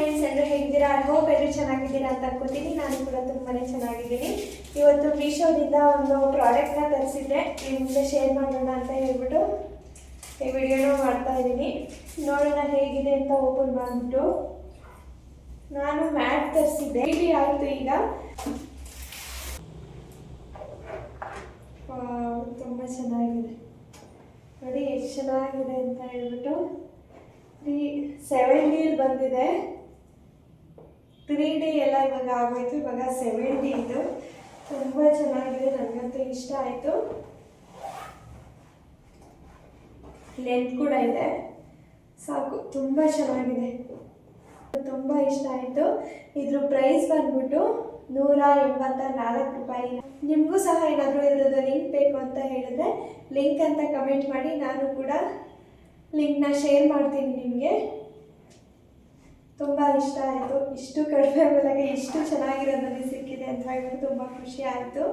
Friends, ಎಲ್ಲರೂ ಹೇಗಿದ್ದೀರಾ? I hope ಎಲ್ಲರೂ ಚೆನ್ನಾಗಿದ್ದೀರಾ ಅಂತ ಅನ್ಕೋತೀನಿ. ನಾನು ಕೂಡ ತುಂಬಾ ಚೆನ್ನಾಗಿದ್ದೀನಿ. ಇವತ್ತು ಮೀಶೋದಿಂದ ಒಂದು ಪ್ರಾಡಕ್ಟ್ನ ತರಿಸಿದ್ದೆ, ನಿಮ್ಮ ಮುಂದೆ ಶೇರ್ ಮಾಡೋಣ ಅಂತ ಹೇಳ್ಬಿಟ್ಟು ಈ ವಿಡಿಯೋನ ಮಾಡ್ತಾ ಇದ್ದೀನಿ. ನೋಡೋಣ ಹೇಗಿದೆ ಅಂತ ಓಪನ್ ಮಾಡಿಬಿಟ್ಟು. ನಾನು ಮ್ಯಾಟ್ ತರಿಸಿದ್ದೆ, ಇಲ್ಲಿ ಆಯಿತು. ಈಗ ತುಂಬ ಚೆನ್ನಾಗಿದೆ ನೋಡಿ, ಎಷ್ಟು ಚೆನ್ನಾಗಿದೆ ಅಂತ ಹೇಳ್ಬಿಟ್ಟು. 7D ಬಂದಿದೆ. 3D ಎಲ್ಲ ಇವಾಗ ಆಗೋಯ್ತು, ಇವಾಗ 7D ಇದು. ತುಂಬ ಚೆನ್ನಾಗಿದೆ, ನನಗಂತೂ ಇಷ್ಟ ಆಯಿತು. ಲೆಂತ್ ಕೂಡ ಇದೆ, ಸಾಕು. ತುಂಬ ಚೆನ್ನಾಗಿದೆ, ತುಂಬ ಇಷ್ಟ ಆಯಿತು. ಇದ್ರ ಪ್ರೈಸ್ ಬಂದ್ಬಿಟ್ಟು 184 ರೂಪಾಯಿ. ನಿಮಗೂ ಸಹ ಏನಾದರೂ ಇದ್ರದ್ದು ಲಿಂಕ್ ಬೇಕು ಅಂತ ಹೇಳಿದ್ರೆ ಲಿಂಕ್ ಅಂತ ಕಮೆಂಟ್ ಮಾಡಿ, ನಾನು ಕೂಡ ಲಿಂಕ್ನ ಶೇರ್ ಮಾಡ್ತೀನಿ ನಿಮಗೆ. ತುಂಬ ಇಷ್ಟ ಆಯಿತು. ಇಷ್ಟು ಕಡಿಮೆ ಬೆಲೆಗೆ ಇಷ್ಟು ಚೆನ್ನಾಗಿರೋದಲ್ಲಿ ಸಿಕ್ಕಿದೆ ಅಂತ ಹೇಳ್ಬಿಟ್ಟು ತುಂಬ ಖುಷಿ ಆಯಿತು.